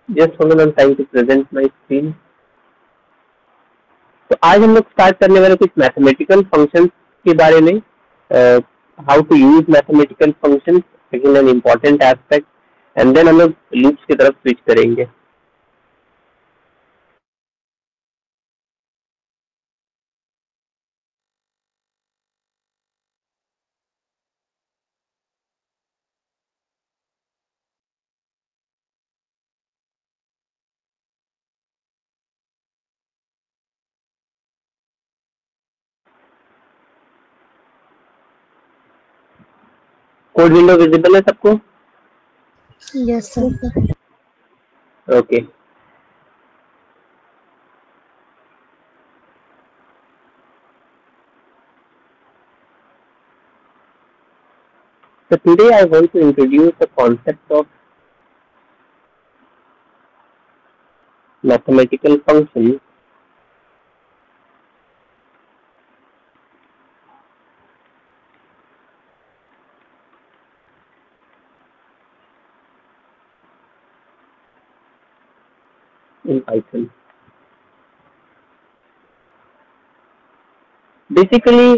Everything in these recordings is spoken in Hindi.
Just hold on, I am trying to present my screen. तो आज हम लोग स्टार्ट करने वाले कुछ मैथमेटिकल फंक्शंस के बारे में, how to use mathematical functions, second an important aspect, and then हम लोग लूप्स की तरफ स्विच करेंगे। कोड विंडो विजिबल है सबको? Yes sir. Okay. So today I want to introduce the concept of mathematical functions in Python. Basically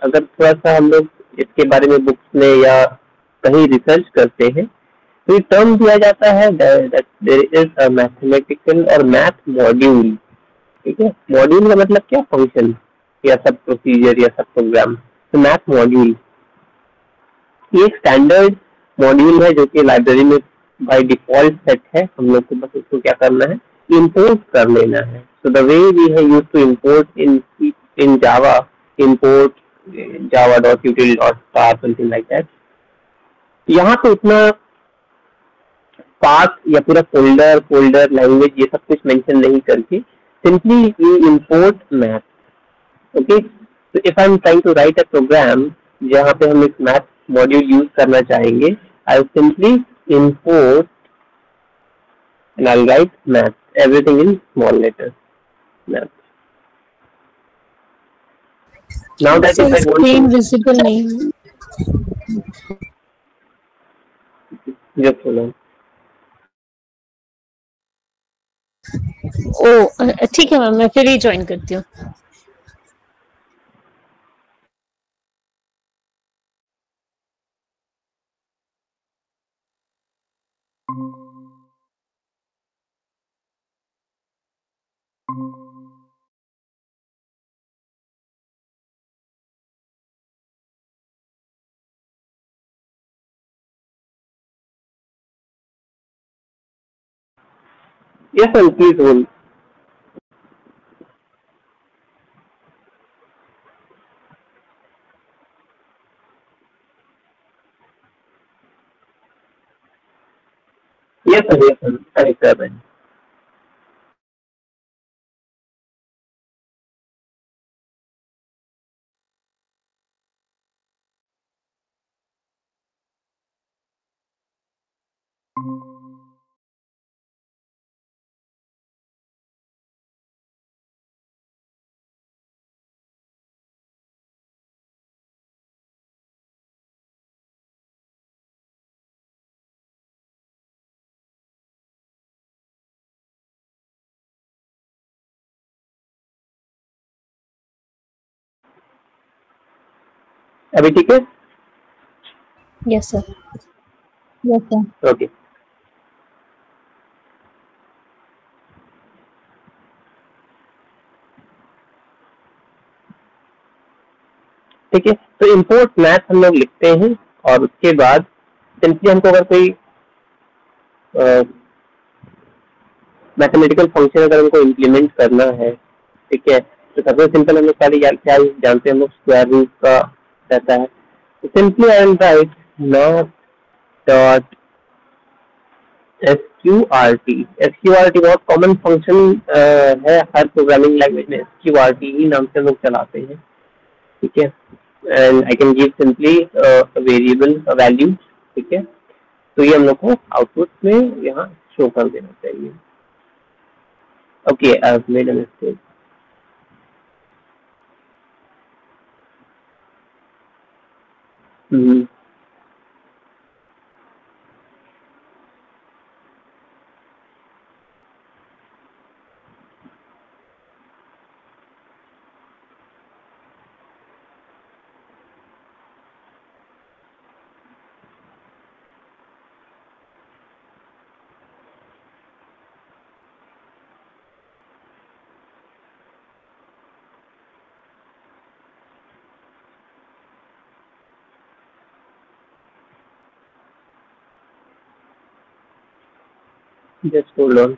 अगर थोड़ा सा हम लोग इसके बारे में बुक्स में या कहीं रिसर्च करते हैं तो ये टर्म दिया जाता है that there is a mathematical और मैथ मॉड्यूल। ठीक है, मॉड्यूल का मतलब क्या? फंक्शन या सब प्रोसीजर या सब प्रोग्राम। तो मैथ मॉड्यूल ये एक स्टैंडर्ड मॉड्यूल है जो कि लाइब्रेरी में बाय डिफॉल्ट सेट है। हम लोग को बस उसको क्या करना है, इंपोर्ट कर लेना है। सो द वे वी है use to import in Java, import java.util.star something like that. यहाँ पे उतना पाथ या पूरा फोल्डर लैंग्वेज ये सब कुछ मेंशन नहीं करके simply you import math. Okay, तो if I am trying to write a program जहाँ पे हम एक मैथ मॉड्यूल यूज करना चाहेंगे, I simply import and I'll write math, everything in small letters, math. Now that sir if I want screen to visible नहीं है। just hold on. ओ ठीक है मैम, मैं फिर ही ज्वाइन करती हूँ। Yes, sir, please hold. Yes, sir, correct, sir. अभी ठीक है? Yes sir. Yes sir. Okay. ठीक है, तो इंपोर्ट मैथ हम लोग लिखते हैं और उसके बाद सिंपली हमको अगर कोई मैथमेटिकल फंक्शन अगर हमको इम्प्लीमेंट करना है, ठीक है, तो सबसे सिंपल हम लोग पहले क्या जानते हैं, हम लोग स्क्वायर रूट का रहता है। तो simply I am right not dot SQRT। SQRT बहुत कॉमन फंक्शन है, हर प्रोग्रामिंग लैंग्वेज में SQRT ही नाम से लोग चलाते हैं। ठीक है, and I can give simply variable value. ठीक है, तो ये हम लोग को आउटपुट में यहाँ शो कर देना चाहिए। Okay, I have made a mistake. Just hold on.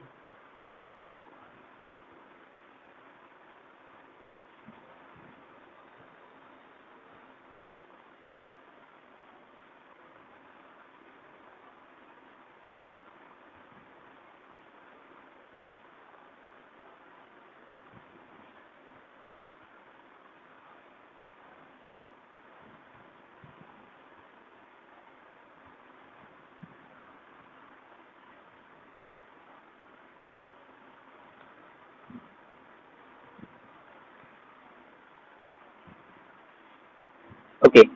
Okay.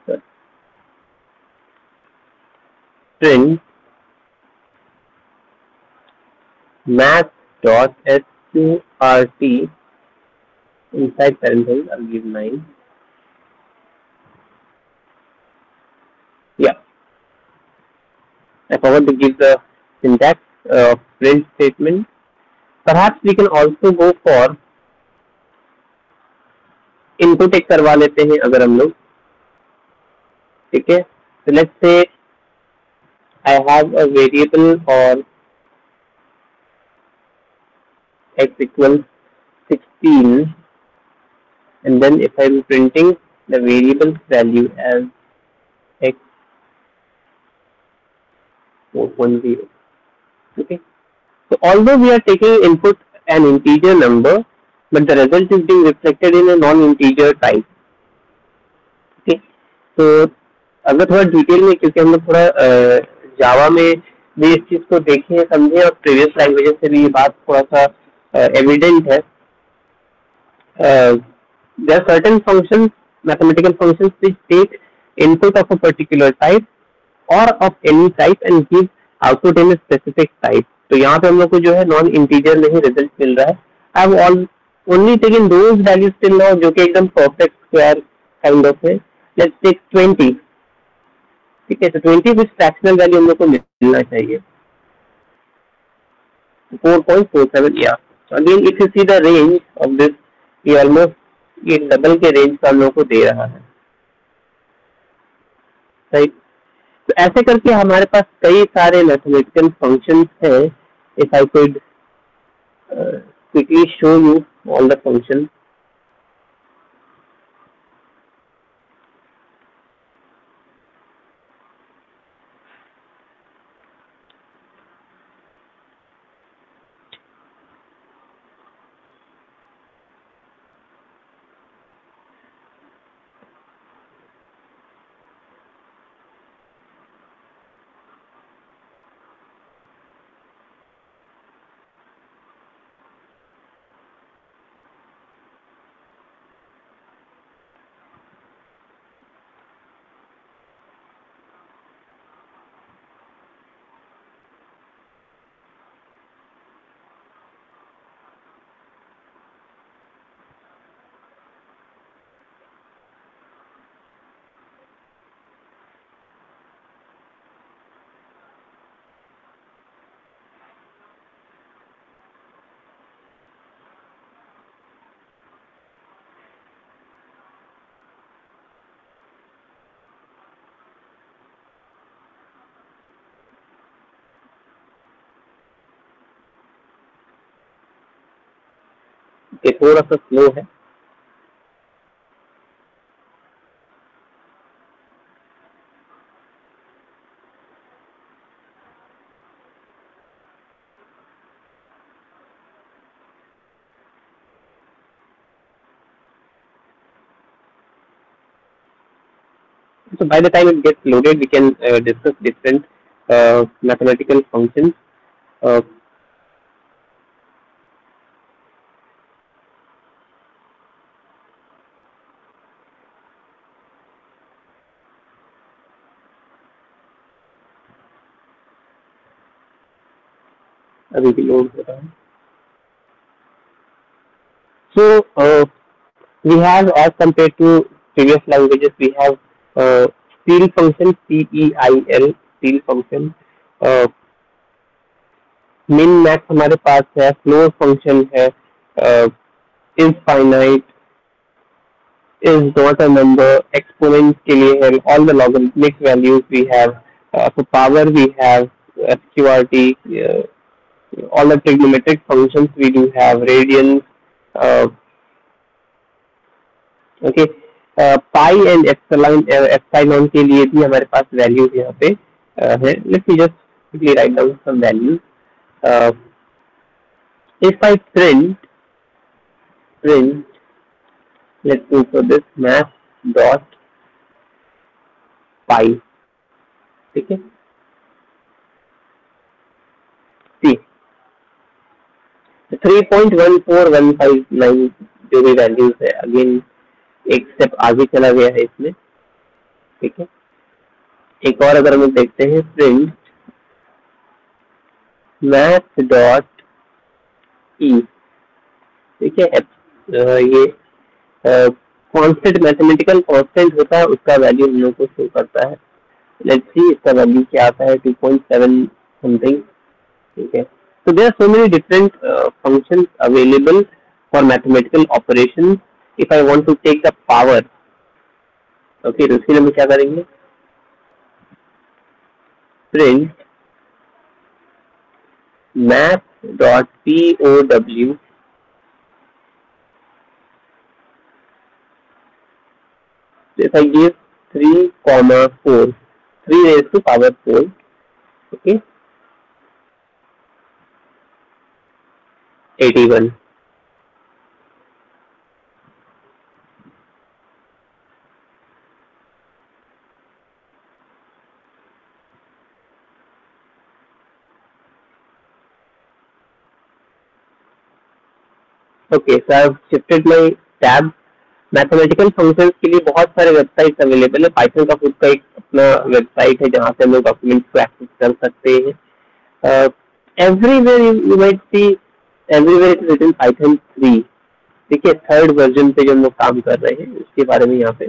So, print math.sqrt inside parentheses. I'll give 9. Yeah, I forgot to give the syntax print statement. Perhaps we can also go for input एक करवा लेते हैं अगर हम लोग, ठीक है. So let's say I have a variable or x equals 16, and then if I'm printing the variable value as x 4.0. Okay. So although we are taking input an integer number, but the result is being reflected in a non-integer type. Okay. So अगर थोड़ा डिटेल में, क्योंकि हम लोग थोड़ा जावा में भी इस चीज को देखें समझें और प्रीवियस लैंग्वेजेस से भी ये बात थोड़ा सा एविडेंट है. There are certain functions, mathematical functions, which take input of a particular type or of any type and give output in a specific type. तो यहाँ पे हम लोग को जो है नॉन इंटीजर में ही रिजल्ट मिल रहा है. I have only taken those values till now जो कि एकदम परफेक्ट स्क्वायर काइंड ऑफ है. Let's take 20. ठीक है, तो 20 कुछ फ्रैक्शनल वैल्यू हम लोग को मिलना चाहिए. 4.47. या again if you see the range of this, ये ऑलमोस्ट ये डबल के रेंज का हम लोग को दे रहा है. राइट. तो ऐसे करके हमारे पास कई सारे मैथमेटिकल फंक्शंस हैं. If I could quickly show you all the functions. ये थोड़ा सा स्लो है. So by the time it gets loaded, we can discuss different mathematical functions. अभी भी लोड हो रहा है. So we have, as compared to previous languages, we have steal function, CEIL, steal function. min max हमारे पास है, floor function है, is finite, is not a number, exponent के लिए है, all the logarithmic values we have, for power we have, SQRT, all the trigonometric functions we do have, radians, okay, pi and epsilon के लिए भी हमारे पास वैल्यूज यहाँ पे है. Let's me just quickly write down some values. If I print, let's go for this math dot pi, ठीक है. See, 3.14159 जो भी वैल्यूज है, अगेन एक स्टेप आगे चला गया है इसमें, ठीक है. एक और अगर हम देखते हैं, प्रिंट मैथ डॉट ई, ठीक है. ये कांस्टेंट, मैथमेटिकल कांस्टेंट होता है, उसका वैल्यू हम लोग को शो करता है. लेट्स सी इसका वैल्यू क्या आता है, 2.7 समथिंग, ठीक है. So there are so many different functions available for mathematical operations. If I want to take the power, okay, तो इसके लिए हम क्या करेंगे, print math dot POW if I give 3,4, 3 raised to power 4, okay, 81. Okay, so I have shifted my tab. Mathematical functions के लिए बहुत सारे वेबसाइट्स अवेलेबल है. पाइथन का खुद का एक अपना वेबसाइट है जहाँ से हम लोग डॉक्यूमेंट्स को एक्सेस कर सकते हैं. Everywhere you might see, everywhere it is written Python 3, ठीक है. थर्ड वर्जन पे जो हम लोग काम कर रहे हैं उसके बारे में यहाँ पे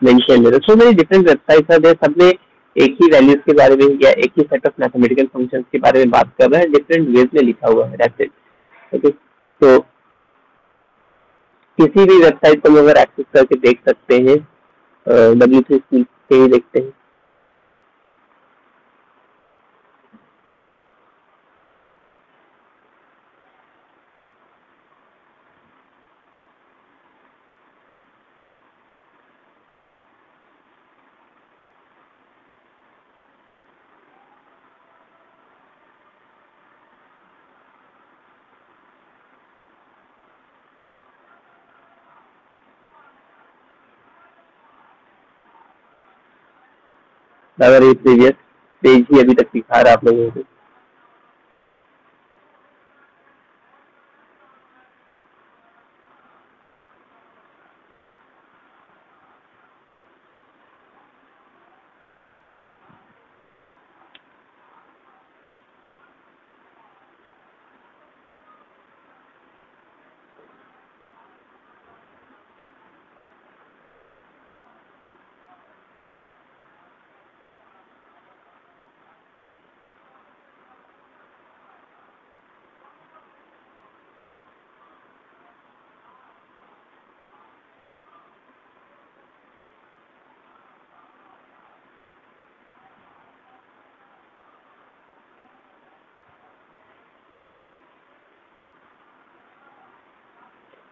मेंशन है. सो मेनी डिफरेंट वेबसाइट्स है, सब में एक ही वैल्यूज के बारे में या एक ही सेट ऑफ मैथमेटिकल फंक्शंस के बारे में बात कर रहे हैं, डिफरेंट वेज में लिखा हुआ है. That's it. ओके, तो किसी भी वेबसाइट को हम अगर एक्सेस करके देख सकते हैं, W3 स्कूल से ही देखते हैं. अगर ये प्रीवियस पेज ही अभी तक दिखा रहा आप लोगों को,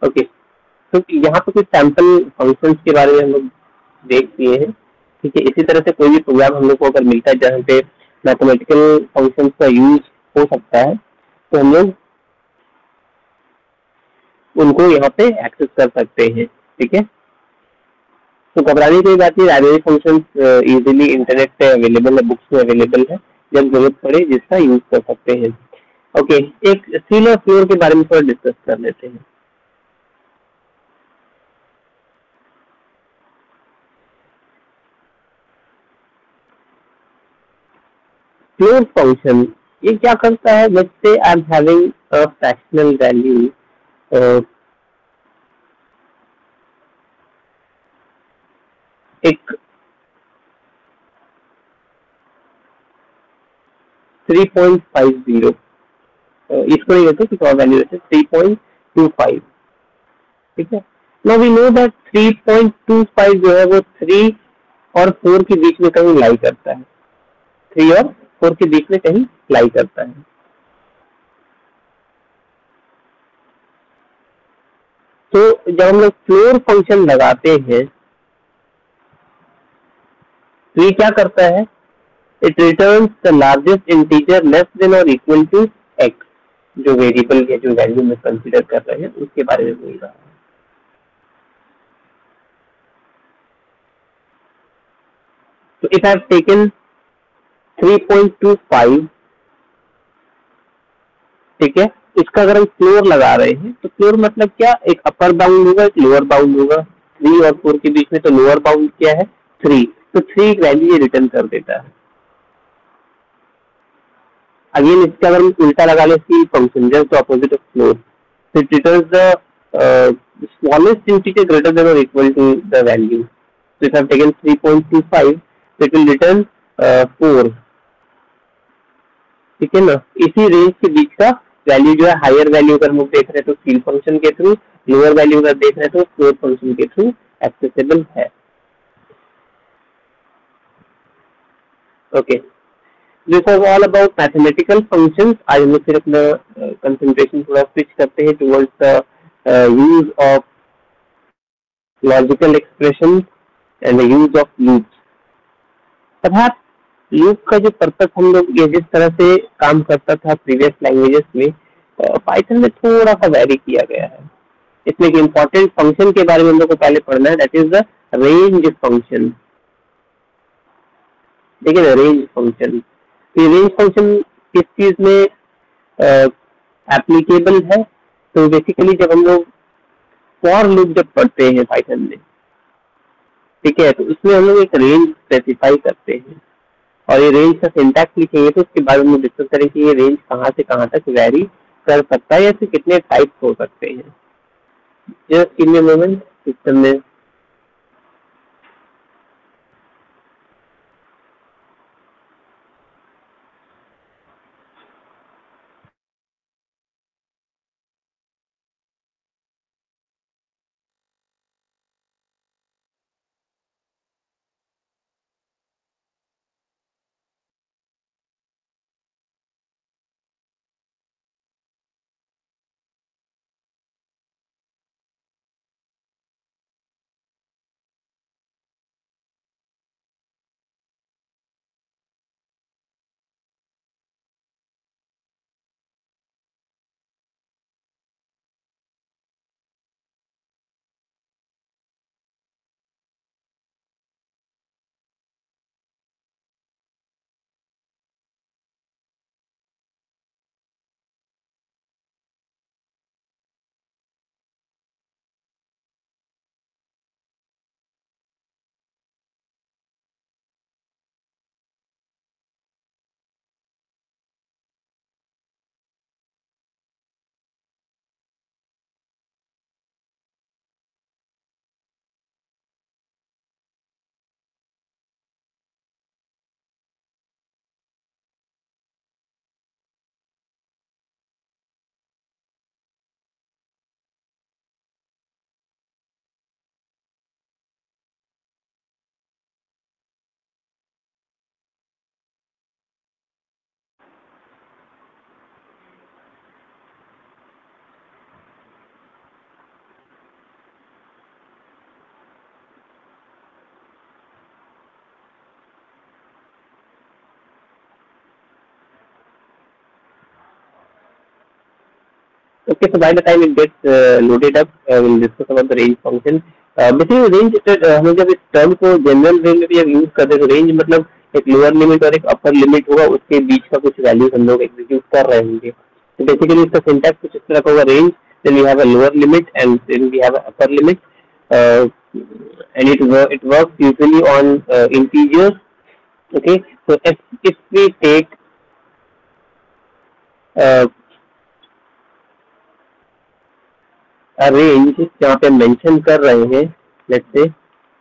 ओके. तो यहाँ पे कुछ सैंपल फंक्शंस के बारे में हम लोग देख लिए हैं, ठीक है. इसी तरह से कोई भी प्रोग्राम हम लोग को अगर मिलता है जहाँ पे मैथमेटिकल फंक्शंस का यूज हो सकता है, तो हम लोग उनको यहाँ पे एक्सेस कर सकते हैं, ठीक है. तो घबराने की कोई बात नहीं, लाइब्रेरी फंक्शंस इजीली इंटरनेट पे अवेलेबल है, बुक्स में अवेलेबल है, जब जरूरत पड़े जिसका यूज कर सकते हैं. ओके, एक सील और फ्लोर के बारे में थोड़ा डिस्कस कर लेते हैं. फ्लोर फंक्शन ये क्या करता है, let's say I am having a fractional value, एक 3.50, इसको नहीं लेते, कुछ और वैल्यू लेते 3.25, ठीक है. नाउ वी नो दैट 3.25 जो है वो 3 और 4 के बीच में कहीं लाई करता है, 3 और 4 के बीच में कहीं लाई करता है। तो जब हम लोग फ्लोर फंक्शन लगाते हैं तो ये क्या करता है, it returns the largest integer less than और इक्वल टू एक्स, जो वेरिएबल या जो वैल्यू में कंसीडर कर रहे हैं उसके बारे में बोल रहा है। तो इफ आई हैव टेकन 3.25, ठीक है, इसका अगर हम फ्लोर लगा रहे हैं तो फ्लोर मतलब क्या, एक अपर बाउंड होगा, एक लोअर बाउंड होगा। 3 और 4 के बीच में तो लोअर बाउंड क्या है, 3, तो 3 वैल्यू ये रिटर्न कर देता है। अगेन इसका अगर हम उल्टा लगा ले, ceil function just opposite of floor, so it returns the smallest integer greater than or equal to the value. So if I have taken 3.25, so it will return 4, ठीक है ना। इसी रेंज के बीच का वैल्यू जो है, हायर वैल्यू अगर हम देख रहे हैं तो सील फंक्शन के थ्रू, लोअर वैल्यू अगर देख रहे हैं तो फ्लोर फंक्शन के थ्रू एक्सेसिबल है। Okay, this was all about mathematical functions. आज हम लोग फिर अपना कंसंट्रेशन थोड़ा स्विच करते हैं towards the use of logical expression and the use of loops. Perhaps loop का जो पर्पस हम लोग ये जिस तरह से काम करता था प्रीवियस लैंग्वेजेस में, पाइथन में थोड़ा सा वैरी किया गया है। इसमें एक इम्पोर्टेंट फंक्शन के बारे में हम लोग को पहले पढ़ना है, that is the range function. देखिए ना, रेंज फंक्शन, तो रेंज फंक्शन किस चीज में एप्लीकेबल है, तो बेसिकली जब हम लोग फॉर लूप जब पढ़ते हैं पाइथन में, ठीक है, तो उसमें हम लोग एक रेंज स्पेसिफाई करते हैं और ये रेंज का सिंटैक्स लिखेंगे तो उसके बाद हम डिस्कस करेंगे कि ये रेंज कहाँ से कहाँ तक वैरी कर सकता है या फिर कितने टाइप्स हो सकते हैं। Just give me a moment, system में okay, so by the time it gets loaded up, we'll discuss about the range function. Basically range हम जब इस टर्म को जनरल वे में भी यूज करते हैं तो रेंज मतलब एक लोअर लिमिट और एक अपर लिमिट होगा, उसके बीच का कुछ वैल्यूज हम लोग एग्जीक्यूट कर रहे होंगे। तो बेसिकली इसका सिंटैक्स कुछ इस तरह का होगा, range, then we have a lower limit and then we have an upper limit, and it works usually on integers. Okay, so if we take range जहाँ पे मेंशन कर रहे हैं, let's say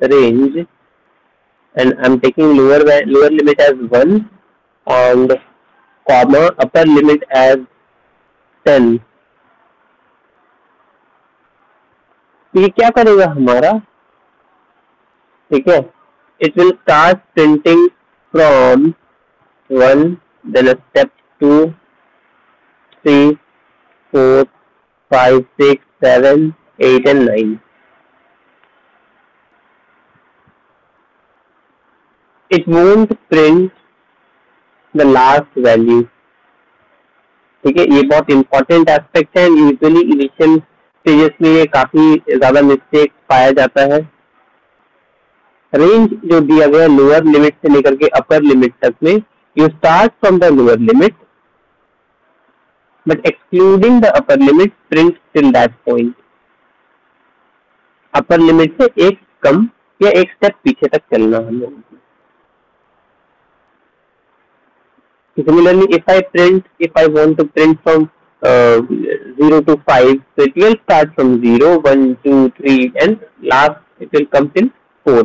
range and I am taking lower limit as 1 and comma upper limit as 10। तो ये क्या करेगा हमारा, ठीक है, it will start printing from 1 then a step 2, 3, 4, 5, 6, 7, 8 and 9. It won't print the last value. ठीक है, ये बहुत इंपॉर्टेंट एस्पेक्ट है. यूजुअली इनिशियल स्टेजेस में ये काफी ज्यादा मिस्टेक पाया जाता है. रेंज जो दिया गया लोअर लिमिट से लेकर के अपर लिमिट तक में, you start from the lower limit but excluding the upper limit, print till that point. Upper limit से एक कम या एक स्टेप पीछे तक चलना हम लोगों को. Similarly, if I want to print from 0 to 5, so it will start from 0, 1, 2, 3 and last it will come till 4.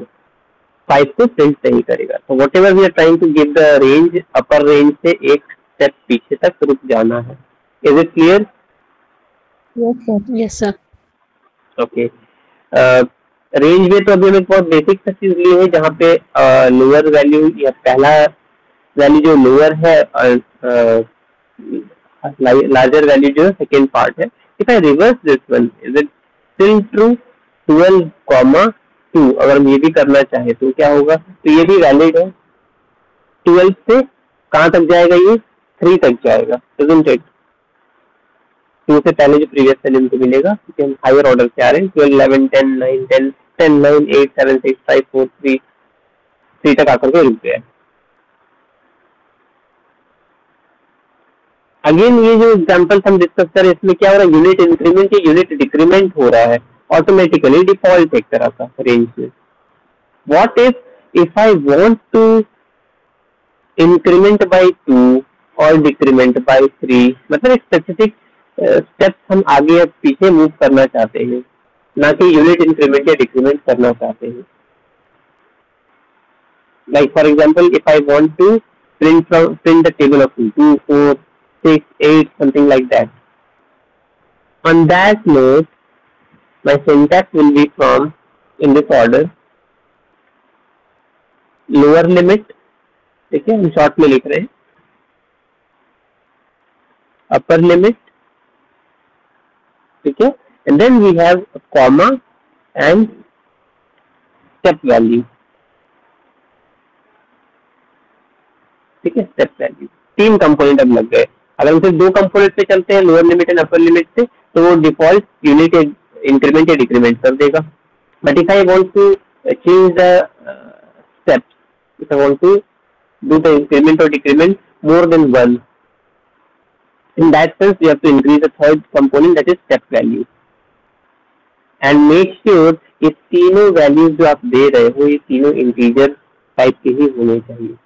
5 को print नहीं करेगा. So whatever we are trying to give the range, upper range से एक step पीछे तक रुक जाना है. Is it clear? Yes sir. Yes sir. Okay. Range में तो अभी हमें बहुत बेसिक सा चीज ली है, जहाँ पे लोअर वैल्यू या पहला वैल्यू जो लोअर है, लार्जर वैल्यू जो सेकेंड पार्ट है. If I reverse this one, is it still true? 12,2 अगर हम ये भी करना चाहे तो क्या होगा? तो ये भी वैलिड है. 12 से कहाँ तक जाएगा? ये 3 तक जाएगा, isn't it? 2 से पहले जो प्रीवियस वैल्यू हमको मिलेगा, क्योंकि हम हायर ऑर्डर से आ रहे हैं. 12, 11, 10, 9, 10, 10, 9, 8, 7, 6, 5, 4, 3 तक आकर के रुक गया. अगेन ये जो एग्जांपल्स हम डिस्कस कर रहे हैं, इसमें क्या हो रहा है? यूनिट इंक्रीमेंट या यूनिट डिक्रीमेंट हो रहा है ऑटोमेटिकली, डिफॉल्ट एक तरह का रेंज में. What if I want to increment by 2 और डिक्रीमेंट बाय 3, मतलब एक स्पेसिफिक स्टेप्स हम आगे या पीछे मूव करना चाहते हैं, ना कि यूनिट इंक्रीमेंट या डिक्रीमेंट करना चाहते हैं. Like for example, if I want to print the table of 2, 4, 6, 8, something like that. On that note, my syntax will be from, in this order, lower limit, ठीक है, हम शॉर्ट में लिख रहे हैं, upper limit, ठीक है, and then we have a comma and step value, ठीक है, step value. 3 कंपोनेंट अब लग गए. अगर हम सिर्फ 2 कंपोनेंट पे चलते हैं, lower limit and upper limit से, तो वो डिफॉल्ट यूनिट इंक्रीमेंट या डिक्रीमेंट कर देगा. But if I want to change the steps, if I want to do the increment और decrement more than 1, in that sense we have to increase the third component, that is step value. And make sure ये तीनों वैल्यूज जो आप दे रहे हो, ये तीनों इंटीजर टाइप के ही होने चाहिए.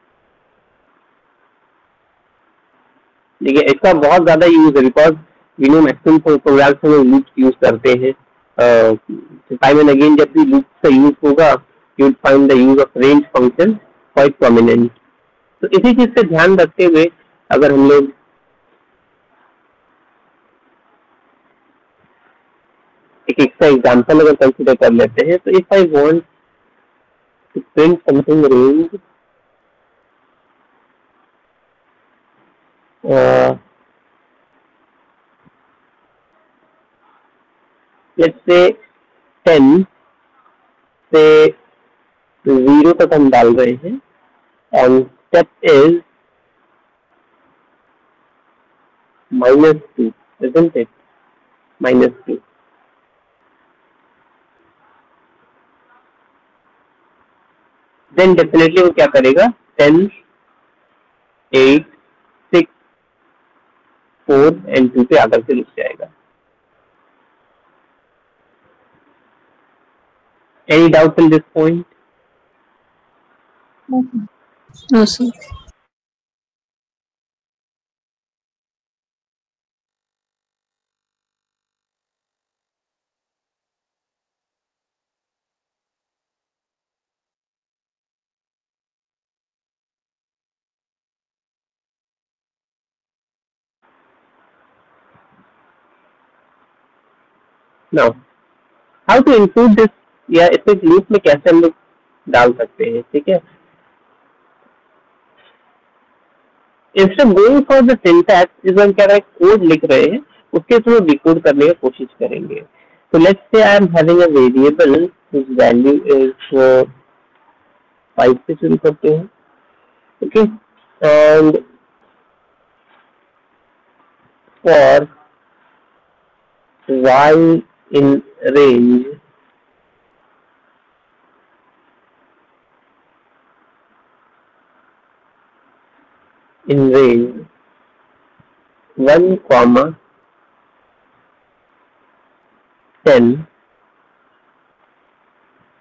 देखिए, इसका बहुत ज्यादा यूज है, because we know maximum programs में लूप्स यूज करते हैं. टाइम एंड अगेन जब भी लूप का यूज होगा, you would find the use of range function quite prominent. तो इसी चीज से ध्यान रखते हुए अगर हम लोग एक एक्स्ट्रा एग्जांपल अगर कंसीडर कर लेते हैं, तो if I want to print something range, let's say 10 से 0 तक हम डाल रहे हैं, and step is -2, isn't it? -2. Then definitely वो क्या करेगा? 10, 8, 6, 4 and 2 पे आकर के रुक जाएगा. Any doubt till this point? No sir. Now, how to include this, या इसे लूप में कैसे हम लोग डाल सकते हैं, ठीक है? Instead of going for the syntax, इस हम क्या रहे कोड लिख रहे हैं उसके थ्रू डिकोड करने की कोशिश करेंगे. So let's say I am having a variable whose value is 5 से शुरू करते हैं. Okay, and for y in range in range 1 comma 10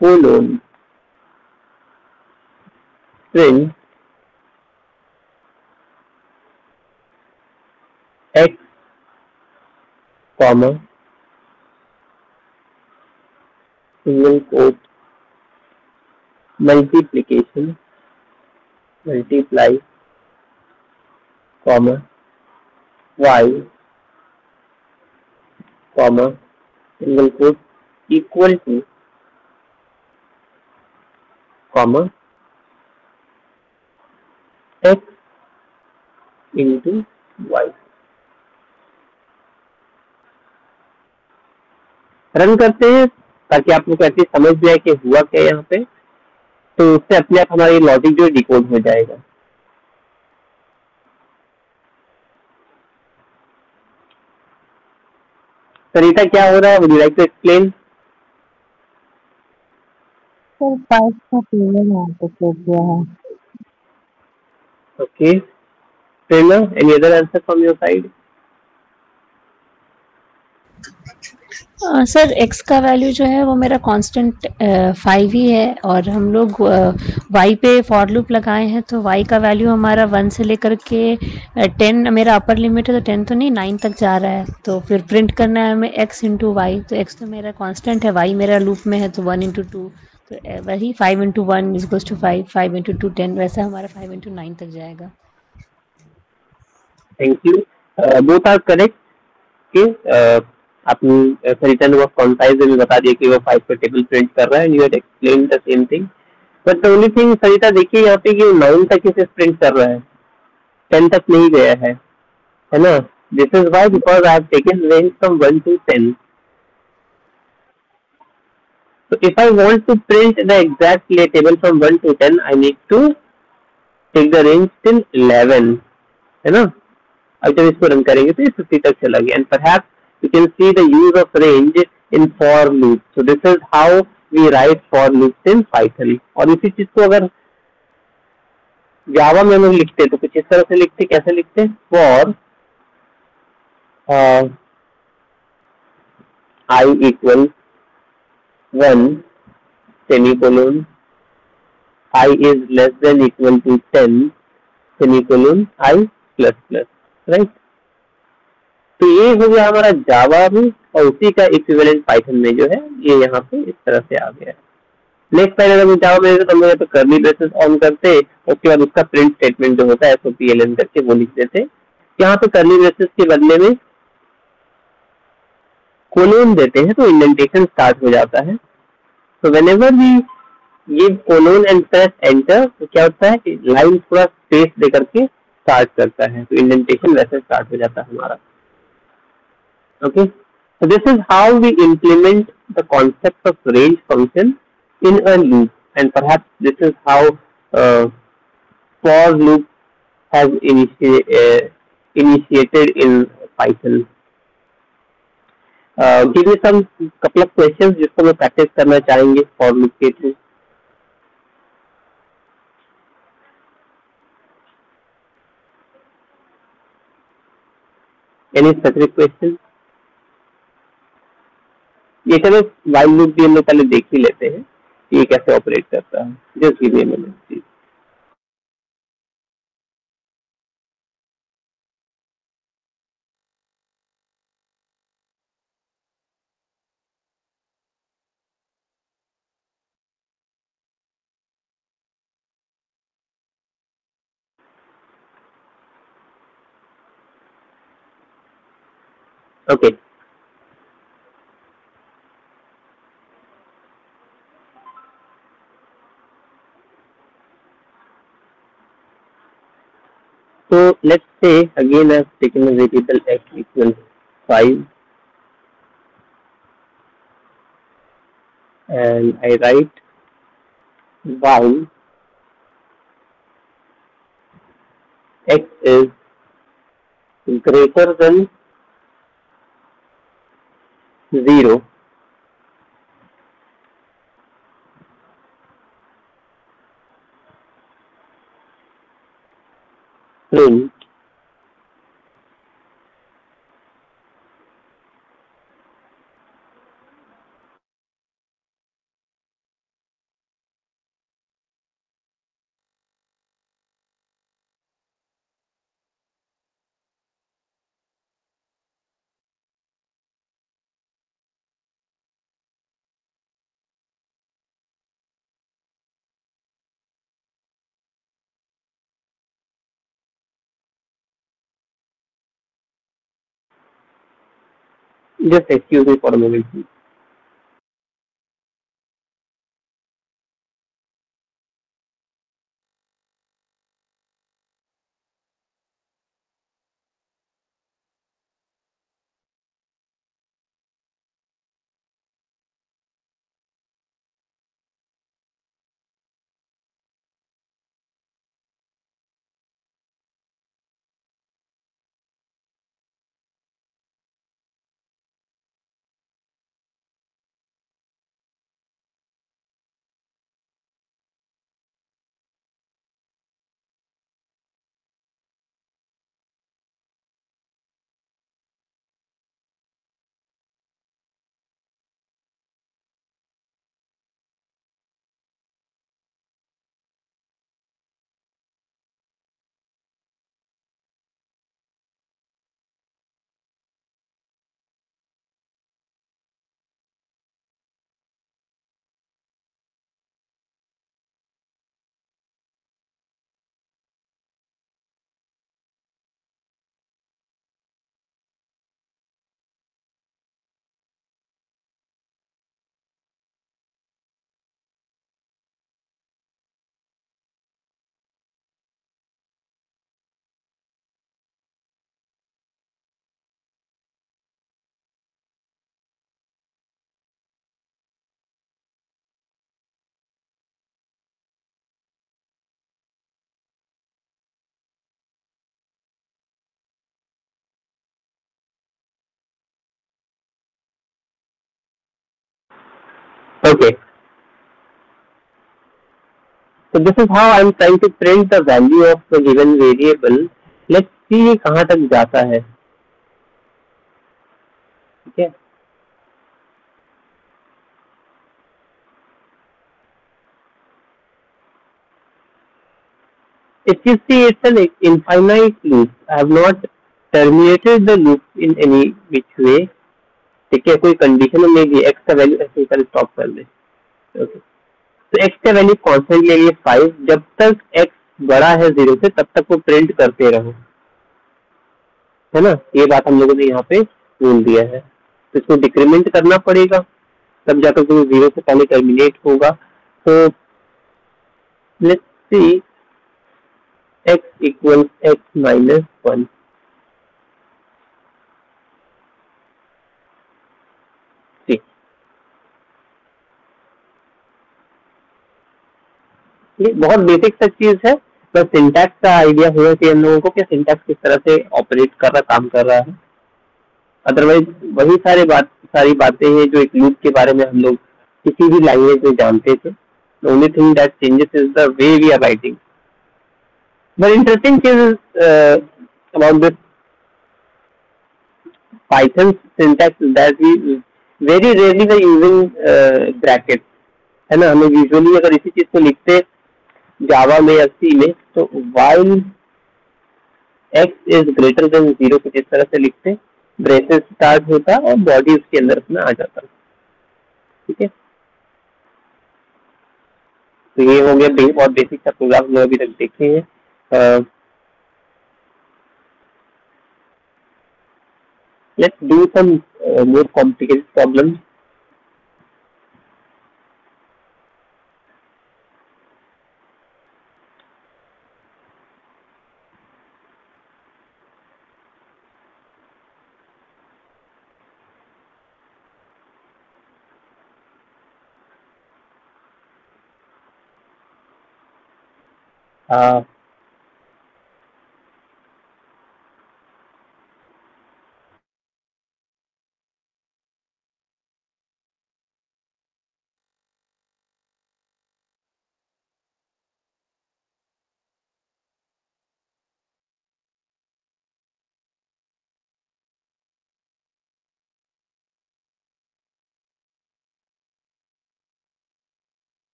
colon print x comma single quote multiplication multiply comma y comma single quote equal to comma x into y. Run करते हैं ताकि आप लोग ऐसे समझ जाए कि हुआ क्या यहाँ पे, तो उससे अपने आप हमारी लॉजिक जो डिकोड हो जाएगा. सरिता क्या हो रहा है, would you like to explain? Sir 5 का टेबल यहाँ पे कर दिया है. Okay, Prerna, any other answer from your side? Sir x का वैल्यू जो है वो मेरा कांस्टेंट 5 ही है और हम लोग y पे फॉर लूप लगाए हैं तो y का वैल्यू हमारा 1 से लेकर के 10 मेरा अपर लिमिट है तो 10 तो नहीं 9 तक जा रहा है. तो फिर प्रिंट करना है हमें x इंटू वाई. तो x तो मेरा कांस्टेंट है, y मेरा लूप में है तो 1 इंटू 2 तो वही 5 into 1 is equals to 5, 5 into 2 10, वैसा हमारा 5 इंटू 9 तक जाएगा. Thank you, both are correct. अपनी सरिता ने वो कॉन्साइज में बता दिया कि वो 5 पर टेबल प्रिंट कर रहा है. You had explain the same thing, but the only thing Sarita देखिए यहाँ पे कि 9 तक इसे प्रिंट कर रहा है, 10 तक नहीं गया है ना. This is why because I have taken range from 1 to 10. So if I want to print the exact table from 1 to 10, I need to take the range till 11, है ना. अब जब इसको रन करेंगे तो ये 50 तक चला गया. And perhaps you can see the use of range in for loop. So this is how we write for loops in Python. और इसी चीज को अगर जावा में हम लिखते तो कुछ इस तरह से लिखते. कैसे लिखते? For I equal 1 semicolon I is less than equal to 10 semicolon I plus plus, right? तो ये हो गया हमारा जावा में और उसी का इक्विवेलेंट पाइथन में जो है ये यहाँ पे इस तरह से आ गया है. नेक्स्ट टाइम अगर जावा में तो हम लोग कर्ली ब्रेसेस ऑन करते, उसके बाद उसका प्रिंट स्टेटमेंट जो होता है SOPLN करके वो लिख देते. यहाँ पे कर्ली ब्रेसेस के बदले में कोलोन देते हैं तो इंडेंटेशन स्टार्ट हो जाता है. तो व्हेनेवर वी ये कोलोन एंड प्रेस एंटर तो क्या होता है कि लाइन थोड़ा स्पेस देकर के स्टार्ट करता है, तो इंडेंटेशन वैसे स्टार्ट हो जाता है हमारा. Okay, so this is how we implement the concept of range function in a loop, and perhaps this is how for loop has initiated in Python. Give me some couple of questions जिसको मैं प्रैक्टिस करना चाहेंगे for loop के थ्रू. Any specific question? ये चलो while loop भी हम लोग पहले देख ही लेते हैं ये कैसे ऑपरेट करता है. Just give me a minute please. Okay, तो So let's say again I've taken a variable x equals 5 and I write y x is greater than 0, print just excuse me for a moment please. Okay, so this is how I'm trying to print the value of the given variable. Let's see ये कहाँ तक जाता है. ठीक है. If you see, it's an infinite loop. I have not terminated the loop in any which way. ठीक है, कोई कंडीशन में भी x का वैल्यू ऐसे ही स्टॉप कर दे. ओके, तो x का वैल्यू कॉन्स्टेंट ले लिए 5. जब तक x बड़ा है 0 से तब तक वो प्रिंट करते रहो, है ना. ये बात हम लोगों ने यहाँ पे बोल दिया है. तो इसको डिक्रीमेंट करना पड़ेगा, तब जाकर तो 0 से पहले टर्मिनेट होगा. तो let's see x equals x minus 1. ये बहुत बेसिक सा चीज है, बस सिंटैक्स का आइडिया होना चाहिए हम लोगों को कि सिंटैक्स किस तरह से ऑपरेट कर रहा, काम कर रहा है. अदरवाइज वही सारी बातें हैं जो एक लूप के बारे में हम लोग किसी भी लैंग्वेज में जानते थे. The only thing that changes is the way we are writing. But interesting चीज about this Python syntax that we very rarely we using bracket, है ना. हमें यूजुअली अगर इसी चीज को लिखते जावा में या सी में तो while x is greater than 0 कुछ इस तरह से लिखते, ब्रेसेस स्टार्ट होता और बॉडी उसके अंदर अपना आ जाता. ठीक है, तो ये हो गया बहुत बेसिक सा प्रोग्राम जो अभी तक देखे हैं. Let's do some more complicated problems.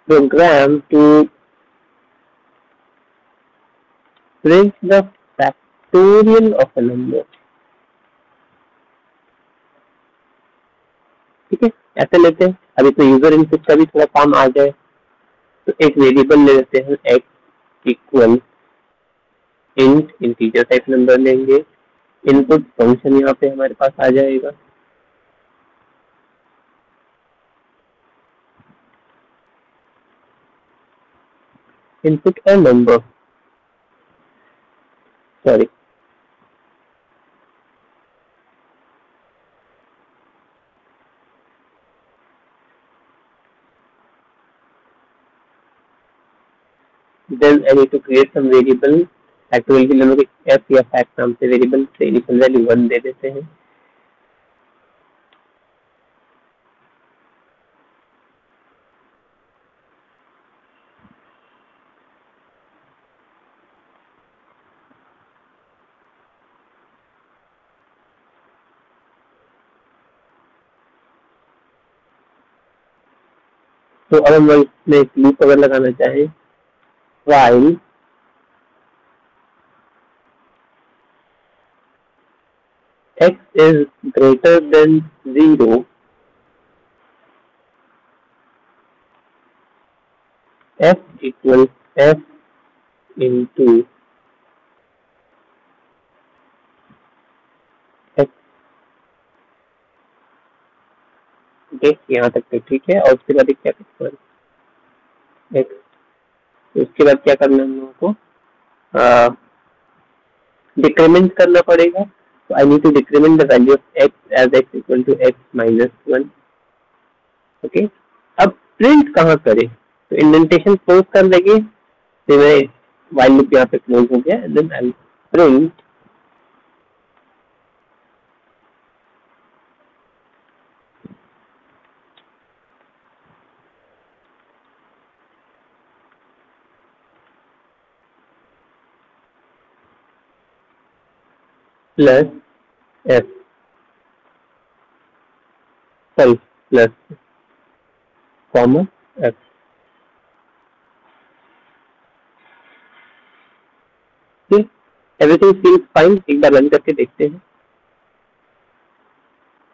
program to print the factorial of a number. ठीक है, ऐसे लेते हैं. अभी तो यूजर इनपुट का भी थोड़ा काम आ जाए, तो एक वेरिएबल ले लेते हैं x equal int integer type number लेंगे. इनपुट फंक्शन यहाँ पे हमारे पास आ जाएगा. input a number, sorry, then I need to create some variable. factorial के लिए हम लोग f या fact नाम से वेरिएबल से इनिशियल वैल्यू 1 दे देते हैं. तो अब हम इसमें एक लूप अगर लगाना चाहें, while x is greater than 0, f equals f into x. Okay, यहाँ तक तो ठीक है. और उसके बाद क्या करना है, x. उसके बाद क्या करना है हम लोगों को, डिक्रीमेंट करना पड़ेगा. तो I need to decrement the value of x as x equal to x minus 1. Okay, अब प्रिंट कहाँ करें, तो इंडेंटेशन क्लोज कर देंगे. तो मैं व्हाइल लूप यहाँ पे क्लोज हो गया. Then I print plus f, sorry plus comma f. Everything feels fine. एक बार रन करके देखते हैं.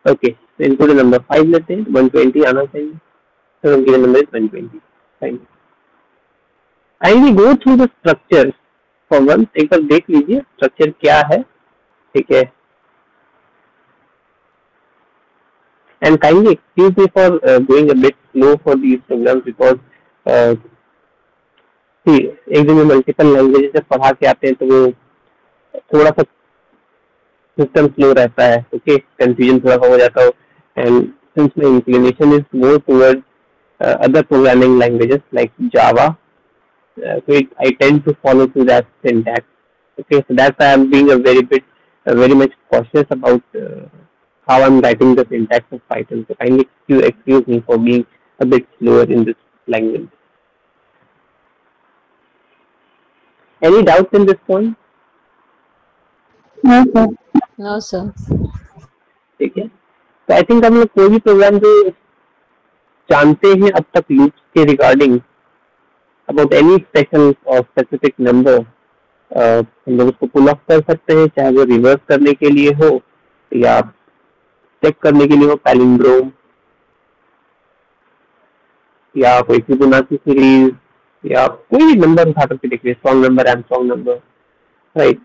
ओके, तो इनपुट नंबर 5 लेते हैं. 120 आना चाहिए. तो उनकी number is 120. Fine. I go through the structure for one. एक बार देख लीजिए स्ट्रक्चर क्या है. ठीक है, and kindly excuse me for going a bit slow for these programs because see, एक दिन में मल्टीपल लैंग्वेजेस जब पढ़ा के आते हैं तो वो थोड़ा सा सिस्टम स्लो रहता है. ओके, कंफ्यूजन थोड़ा सा हो जाता हो. And since my inclination is more towards other programming languages like Java, so I tend to follow through that syntax. Okay, so that's why I'm being very much cautious about how I'm writing the syntax of Python. So kindly excuse me for being a bit slower in this language. Any doubts in this point? No sir. No sir. ठीक है, तो आई थिंक हम लोग कोई भी प्रोग्राम जो जानते हैं अब तक लूप्स के रिगार्डिंग अबाउट एनी स्पेशल और स्पेसिफिक नंबर, हम लोग उसको पुल ऑफ कर सकते हैं, चाहे वो रिवर्स करने के लिए हो या चेक करने के लिए हो, पैलिंड्रोम या कोई फिबोनाची सीरीज या कोई भी नंबर उठा करके देखिए, strong number, M number, right.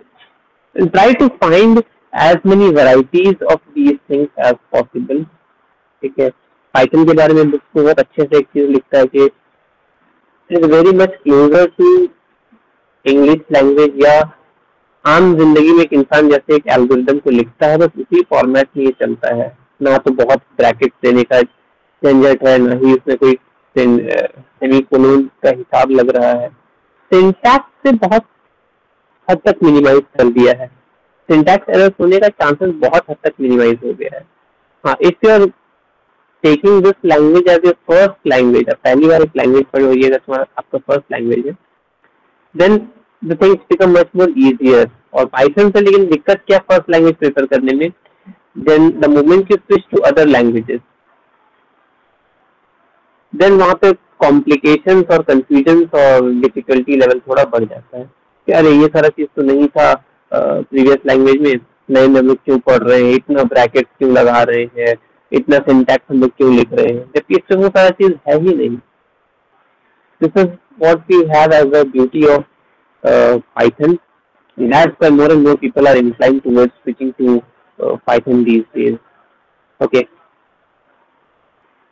And try to find as many varieties of these things as possible. ठीक है, पाइथन के बारे में बुक्स में बहुत अच्छे से एक चीज लिखता है कि it is very much closer to English language या आम जिंदगी में एक इंसान जैसे एक एल्गोरिदम को लिखता है बस उसी फॉर्मेट में ये चलता है, ना तो बहुत ब्रैकेट देने का झंझट है, ना ही उसमें कोई सेमीकोलन का हिसाब लग रहा है। सिंटैक्स से बहुत हद तक मिनिमाइज कर दिया है, सिंटैक्स एरर्स होने का चांसेस बहुत हद तक मिनिमाइज हो गया है। हाँ, if you are taking this language as a first language, पहली बार एक लैंग्वेज पढ़ रही है, तुम्हारा आपका फर्स्ट लैंग्वेज है, then the things become much more easier. और पाइथन से लेकिन दिक्कत क्या फर्स्ट लैंग्वेज प्रेफर करने में, then the moment you switch to other languages, then वहाँ पे कॉम्प्लिकेशंस और कंफ्यूजन्स और डिफिकल्टी लेवल थोड़ा बढ़ जाता है कि अरे ये सारा चीज तो नहीं था प्रीवियस लैंग्वेज में, नए में हम लोग क्यों पढ़ रहे हैं, इतना ब्रैकेट क्यों लगा रहे हैं, इतना सिंटैक्स हम लोग क्यों लिख रहे हैं, जबकि इसमें वो सारा चीज है ही नहीं। This is what we have as the beauty of Python. That's why more and more people are inclined towards switching to Python these days. Okay.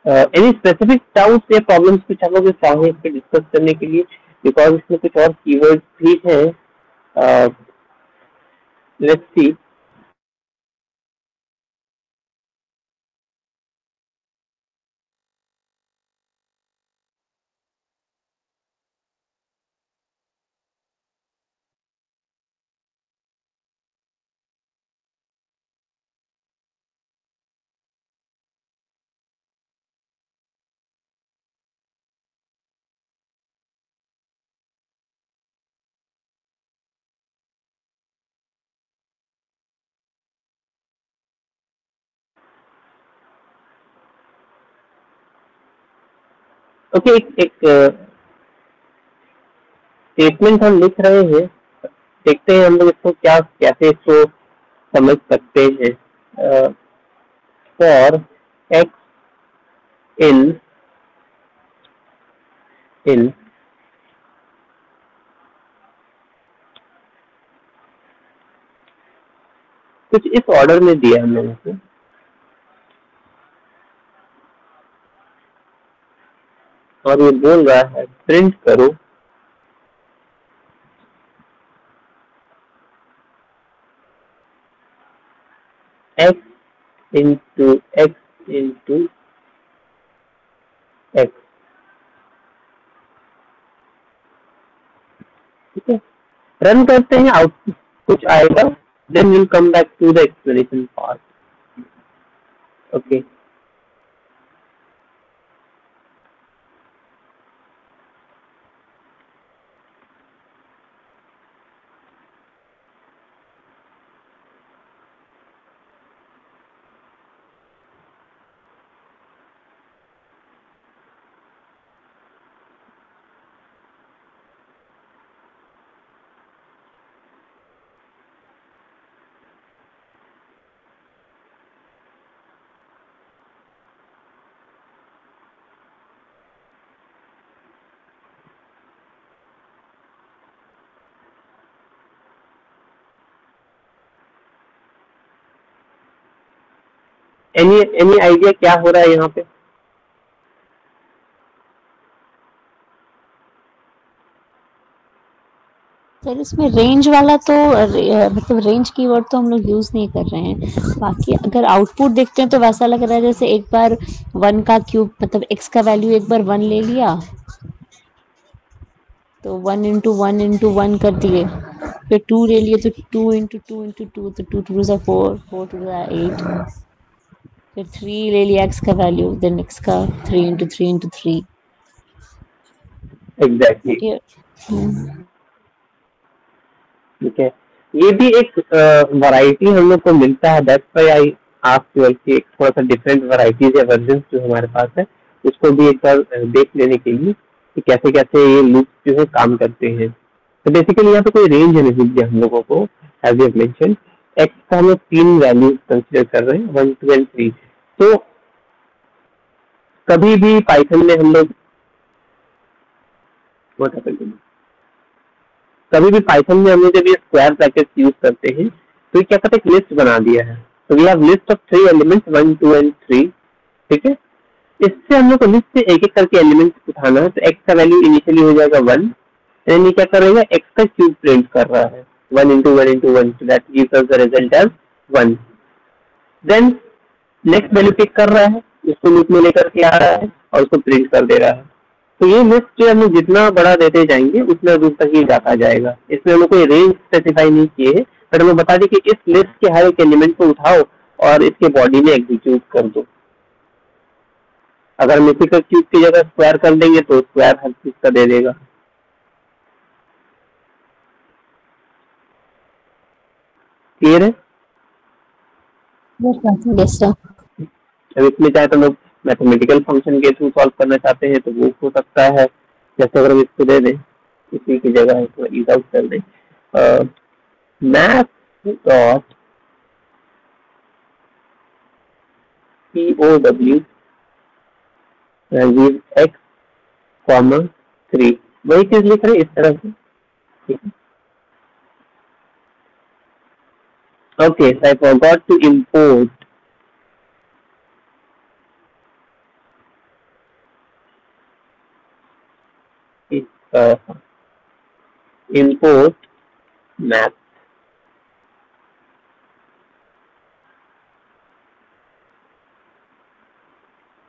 Any specific doubts या problems कुछ आप लोग चाहें इस पे डिस्कस करने के लिए, बिकॉज इसमें कुछ और कीवर्ड्स भी हैं। Let's see. ओके, एक स्टेटमेंट हम लिख रहे हैं, देखते हैं हम लोग इसको क्या कैसे इसको समझ सकते हैं। फॉर एक्स इन कुछ इस ऑर्डर में दिया है मैंने से, और ये बोल रहा है प्रिंट करो x into x into x. ठीक है, रन करते हैं, आउटपुट कुछ आएगा, then will come back to the explanation part. Okay, any idea क्या हो रहा है यहाँ पे? सर इसमें रेंज वाला तो मतलब रेंज कीवर्ड तो हम लोग यूज नहीं कर रहे हैं। बाकी अगर आउटपुट देखते हैं तो वैसा लग रहा है जैसे एक बार 1 का क्यूब मतलब x का वैल्यू एक बार 1 ले लिया तो 1 इंटू 1 कर दिए, फिर 2 ले लिए तो 2 इंटू 2 इंटू 2 तो 2 टू 4 4 टू 8, फिर 3 ले लिया x का वैल्यू, देन x का 3 इंटू 3 इंटू 3। एग्जैक्टली, ठीक है, ये भी एक वैरायटी हम लोग को मिलता है। That's why I asked you कि एक थोड़ा सा डिफरेंट वैरायटीज या वर्जन्स जो हमारे पास है उसको भी एक बार देख लेने के लिए कि कैसे कैसे ये लूप्स जो है काम करते हैं। तो बेसिकली यहाँ पे कोई रेंज नहीं दिया हम लोगों को, एज यू मेंशन एक्स का हम लोग 3 वैल्यूज कंसिडर कर रहे हैं, 1 2 एंड 3। तो कभी भी पाइथन में हम लोग कभी भी पाइथन में हम लोग जब ये स्क्वायर ब्रैकेट्स यूज करते हैं तो ये क्या करते हैं, लिस्ट बना दिया है। तो we have list of 3 elements 1 2 and 3। ठीक है, इससे हम लोग को लिस्ट से एक एक करके एलिमेंट्स उठाना है। तो एक्स का वैल्यू इनिशियली हो जाएगा 1, यानी क्या करेगा, एक्स का क्यूब प्रिंट कर रहा है। 1 into 1 into 1, so that gives us the result as 1. Then next value pick कर रहा है, उसको लूप में लेकर के आ रहा है और उसको प्रिंट कर दे रहा है. तो ये लिस्ट जो हम जितना बड़ा देते जाएंगे उतना दूर तक ही जाता जाएगा. इसमें हम कोई रेंज स्पेसिफाई नहीं किए है, बट हमें बता दें कि इस लिस्ट के हर एक एलिमेंट को उठाओ और इसके बॉडी में एग्जीक्यूट कर दो. अगर हम इसी का क्यूब की जगह स्क्वायर कर देंगे तो स्क्वायर हर चीज का दे देगा. क्लियर है? Yes sir. अब इसमें चाहे तो लोग मैथमेटिकल फंक्शन के थ्रू सॉल्व करना चाहते हैं तो वो हो सकता है. जैसे अगर हम इसको दे दें, इसी की जगह इसको ईज आउट कर दें, मैथ डॉट POW x, 3, वही चीज लिख रहे हैं इस तरह से. ठीक है. Okay, so I forgot to import import math.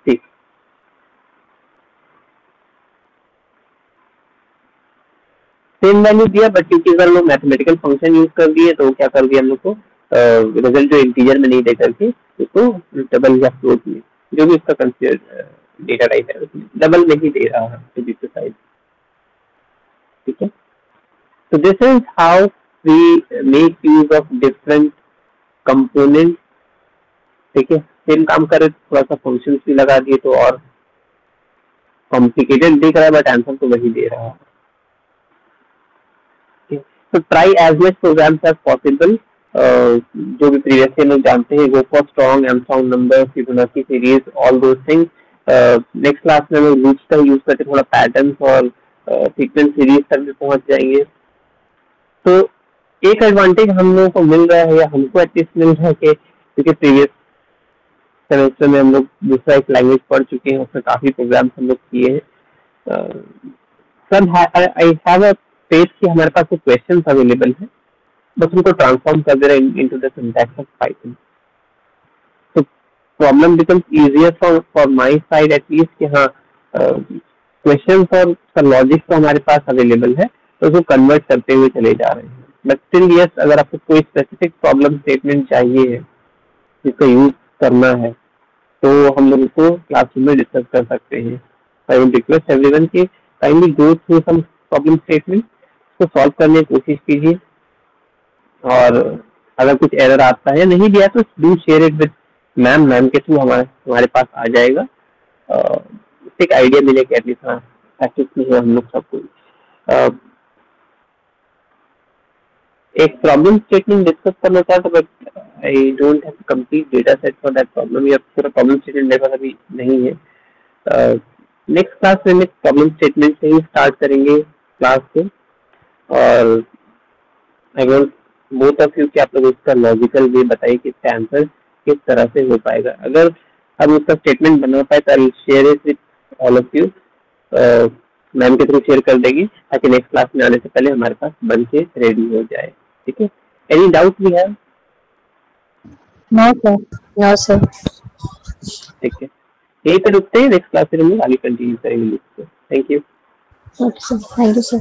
ठीक. सेम वैल्यू दिया, बट क्योंकि अगर लोग मैथमेटिकल फंक्शन यूज कर दिए तो क्या कर दिया हम लोग को रिजल्ट जो इंटीजर में नहीं दे करके उसको डबल या फ्लोट में, जो भी उसका कंसीडर डेटा टाइप है डबल में ही दे रहा है टू बी प्रिसाइज. ठीक है. So this is how we make use of different components. ठीक है. सेम काम करे, थोड़ा सा फंक्शन भी लगा दिए तो और कॉम्प्लिकेटेड दिख रहा है, बट आंसर तो वही दे रहा है. तो try as much programs as possible. जो भी प्रीवियसली लोग जानते हैं, go for strong and sound number, Fibonacci series, all those things. Next class में हम लूप्स का यूज करके थोड़ा पैटर्न्स और सीक्वेंस सीरीज तक भी पहुंच जाएंगे. तो एक एडवांटेज हम लोगों को मिल रहा है, या हमको एटलीस्ट मिल रहा है, कि क्योंकि प्रीवियस सेमेस्टर में हम लोग दूसरा एक लैंग्वेज पढ़ चुके हैं, उसमें काफी प्रोग्राम्स हम लोग किए हैं. Sir I have a page कि हमारे पास कुछ क्वेश्चंस अवेलेबल है, बस उनको ट्रांसफॉर्म कर दे रहे हैं into the syntax of Python. तो problem becomes easier for my side at least कि हाँ क्वेश्चंस और लॉजिक तो हमारे पास अवेलेबल है, तो उसको कन्वर्ट करते हुए चले जा रहे हैं. बट स्टिल यस, अगर आपको कोई स्पेसिफिक प्रॉब्लम स्टेटमेंट चाहिए है जिसका यूज करना है, तो हम लोग उसको क्लासरूम में डिस्कस कर सकते हैं. आई वुड रिक्वेस्ट एवरीवन कि kindly go through some problem statement, उसको सॉल्व करने की कोशिश कीजिए, और अगर कुछ एरर आता है, नहीं दिया तो do share it with ma'am के थ्रू हमारे पास आ जाएगा. एक आइडिया मिलेगा एटलीस्ट. हाँ, प्रैक्टिस में है हम लोग सबको. एक प्रॉब्लम स्टेटमेंट डिस्कस करना चाहता, but I don't have complete data set for that problem. या पूरा प्रॉब्लम स्टेटमेंट मेरे पास अभी नहीं है. नेक्स्ट क्लास में मैं प्रॉब्लम स्टेटमेंट से ही स्टार्ट करेंगे क्लास को, और I want both of you कि आप लोग उसका लॉजिकल वे बताइए कि इसका आंसर किस तरह से हो पाएगा. अगर हम उसका स्टेटमेंट बना पाए तो I will share it with all of you. Ma'am के थ्रू शेयर कर देगी ताकि नेक्स्ट क्लास में आने से पहले हमारे पास बन के रेडी हो जाए. ठीक है. Any doubt we have? No sir. No sir. ठीक है, यही पे रुकते हैं. नेक्स्ट क्लास में हम लोग आगे कंटिन्यू करेंगे. Thank you. Okay sir. Thank you sir.